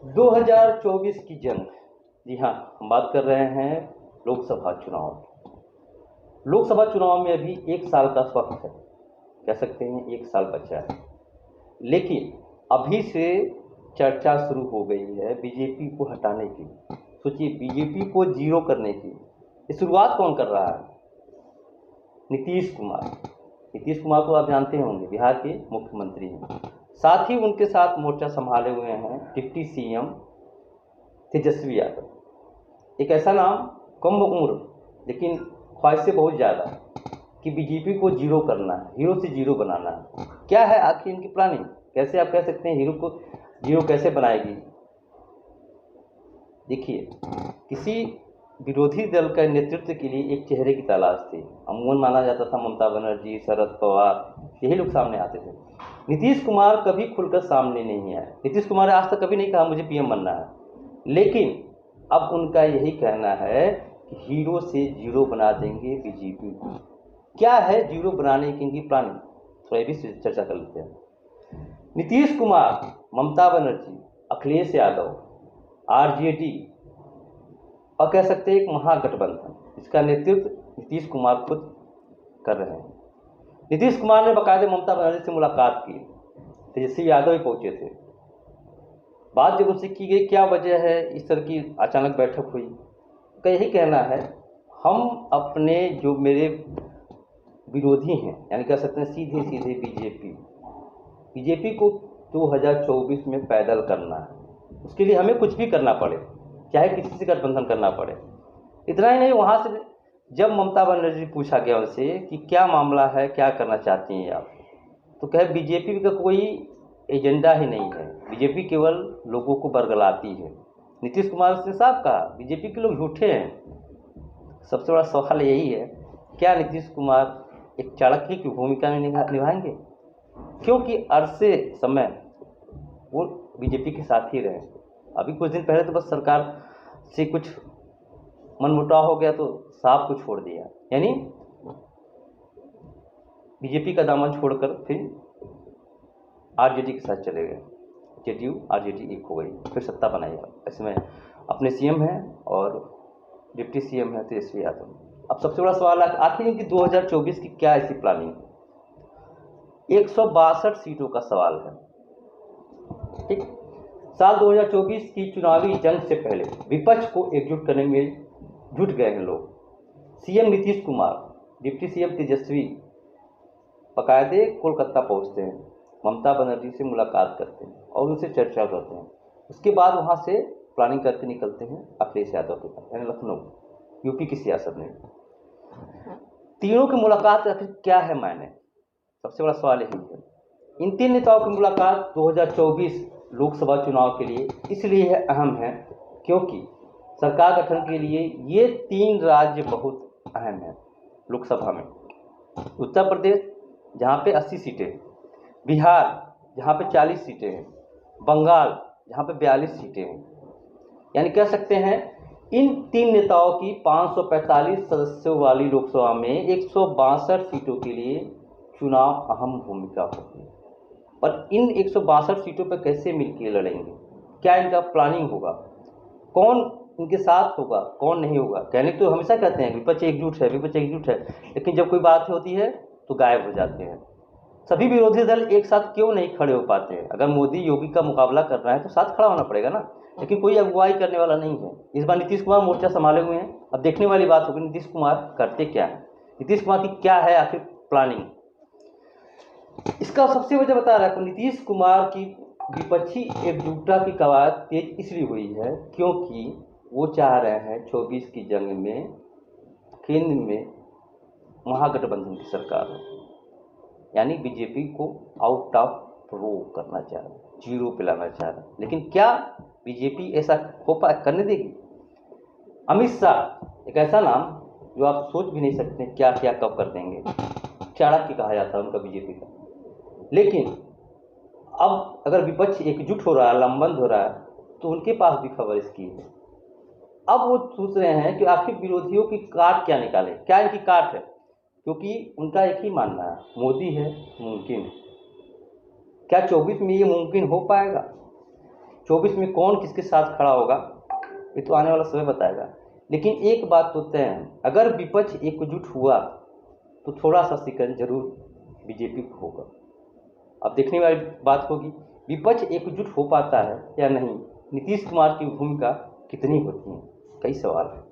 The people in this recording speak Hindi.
2024 की जंग। जी हाँ, हम बात कर रहे हैं लोकसभा चुनाव। लोकसभा चुनाव में अभी 1 साल का वक्त है, कह सकते हैं 1 साल बचा है। लेकिन अभी से चर्चा शुरू हो गई है बीजेपी को हटाने की। सोचिए, बीजेपी को जीरो करने की ये शुरुआत कौन कर रहा है? नीतीश कुमार। नीतीश कुमार को आप जानते होंगे, बिहार के मुख्यमंत्री हैं। साथ ही उनके साथ मोर्चा संभाले हुए हैं डिप्टी सीएम तेजस्वी यादव। एक ऐसा नाम, कम उम्र लेकिन ख्वाहिशें बहुत ज़्यादा, कि बीजेपी को जीरो करना है, हीरो से जीरो बनाना है। क्या है आखिर इनकी प्लानिंग? कैसे आप कह सकते हैं हीरो को जीरो कैसे बनाएगी? देखिए, किसी विरोधी दल का नेतृत्व के लिए एक चेहरे की तलाश थी। अमूमन माना जाता था ममता बनर्जी, शरद पवार, यही लोग सामने आते थे। नीतीश कुमार कभी खुलकर सामने नहीं आए। नीतीश कुमार ने आज तक कभी नहीं कहा मुझे पीएम बनना है, लेकिन अब उनका यही कहना है कि हीरो से जीरो बना देंगे बीजेपी को। क्या है जीरो बनाने की इनकी प्लानिंग? थोड़ा भी चर्चा कर लेते हैं। नीतीश कुमार, ममता बनर्जी, अखिलेश यादव, आरजेडी और कह सकते हैं एक महागठबंधन, इसका नेतृत्व नीतीश कुमार खुद कर रहे हैं। नीतीश कुमार ने बाकायदे ममता बनर्जी से मुलाकात की, तेजस्वी यादव ही पहुंचे थे। बात जब उनसे की गई क्या वजह है इस तरह की अचानक बैठक हुई, का यही कहना है हम अपने जो मेरे विरोधी हैं, यानी कह सकते हैं सीधे सीधे बीजेपी को 2024 में पैदल करना है। उसके लिए हमें कुछ भी करना पड़े, चाहे किसी से गठबंधन करना पड़े। इतना ही नहीं, वहाँ से जब ममता बनर्जी पूछा गया उनसे कि क्या मामला है, क्या करना चाहती हैं आप, तो कहे बीजेपी का कोई एजेंडा ही नहीं है, बीजेपी केवल लोगों को बरगलाती है। नीतीश कुमार ने साफ कहा बीजेपी के लोग झूठे हैं। सबसे बड़ा सवाल यही है, क्या नीतीश कुमार एक चाणक्य की भूमिका में निभाएंगे? क्योंकि अरसे समय वो बीजेपी के साथ ही रहे। अभी कुछ दिन पहले तो बस सरकार से कुछ मनमुटाव हो गया तो साफ को छोड़ दिया, यानी बीजेपी का दामन छोड़कर फिर आरजेडी के साथ चले गए। जेडीयू आरजेडी एक हो गई, फिर सत्ता बनाई। ऐसे में अपने सीएम हैं और डिप्टी सीएम है तेजस्वी यादव। अब सबसे बड़ा सवाल है आखिर इनकी 2024 की क्या ऐसी प्लानिंग है? 162 सीटों का सवाल है। ठीक, साल 2024 की चुनावी जंग से पहले विपक्ष को एकजुट करने में जुट गए हैं लोग। CM Nitish Kumar, deputy CM Tejashwi बाकायदे कोलकाता पहुंचते हैं, ममता बनर्जी से मुलाकात करते हैं और उनसे चर्चा करते हैं। उसके बाद वहां से प्लानिंग करके निकलते हैं अखिलेश यादव के पास, यानी लखनऊ, यूपी की सियासत में। तीनों की मुलाकात आखिर क्या है मायने? सबसे बड़ा सवाल यही है। इन तीन नेताओं की मुलाकात 2024 लोकसभा चुनाव के लिए इसलिए अहम है क्योंकि सरकार गठन के लिए ये तीन राज्य बहुत अहम हैं लोकसभा में। उत्तर प्रदेश जहाँ पे 80 सीटें हैं, बिहार जहाँ पे 40 सीटें हैं, बंगाल जहाँ पे 42 सीटें हैं। यानी कह सकते हैं इन तीन नेताओं की 545 सदस्यों वाली लोकसभा में 162 सीटों के लिए चुनाव अहम भूमिका होगी। पर इन 162 सीटों पर कैसे मिलकर लड़ेंगे? क्या इनका प्लानिंग होगा? कौन इनके साथ होगा, कौन नहीं होगा? कहने तो हमेशा कहते हैं विपक्ष एकजुट है, विपक्ष एकजुट है, लेकिन जब कोई बात होती है तो गायब हो जाते हैं। सभी विरोधी दल एक साथ क्यों नहीं खड़े हो पाते हैं? अगर मोदी योगी का मुकाबला करना है तो साथ खड़ा होना पड़ेगा ना, लेकिन कोई अगुवाई करने वाला नहीं है। इस बार नीतीश कुमार मोर्चा संभाले हुए हैं। अब देखने वाली बात होगी नीतीश कुमार करते क्या है, नीतीश कुमार की क्या है आखिर प्लानिंग। इसका सबसे वजह बता रहा है तो नीतीश कुमार की विपक्षी एकजुटता की कवायद तेज इसलिए हुई है क्योंकि वो चाह रहे हैं 24 की जंग में केंद्र में महागठबंधन की सरकार हो, यानी बीजेपी को आउट ऑफ रो करना चाह रहे, जीरो पे लाना चाह रहे। लेकिन क्या बीजेपी ऐसा हो पाए, करने देगी? अमित शाह एक ऐसा नाम जो आप सोच भी नहीं सकते क्या क्या कब कर देंगे। चाणक्य कहा जाता है उनका बीजेपी का। लेकिन अब अगर विपक्ष एकजुट हो रहा है, लंबंद हो रहा है, तो उनके पास भी खबर इसकी है। अब वो सोच रहे हैं कि आखिर विरोधियों की काट क्या निकाले, क्या इनकी काट है, क्योंकि उनका एक ही मानना है मोदी है मुमकिन। क्या 24 में ये मुमकिन हो पाएगा? 24 में कौन किसके साथ खड़ा होगा ये तो आने वाला समय बताएगा। लेकिन एक बात तो तय है, अगर विपक्ष एकजुट हुआ तो थोड़ा सा शिकन जरूर बीजेपी को होगा। अब देखने वाली बात होगी विपक्ष एकजुट हो पाता है या नहीं, नीतीश कुमार की भूमिका कितनी होती है, कई सवाल है।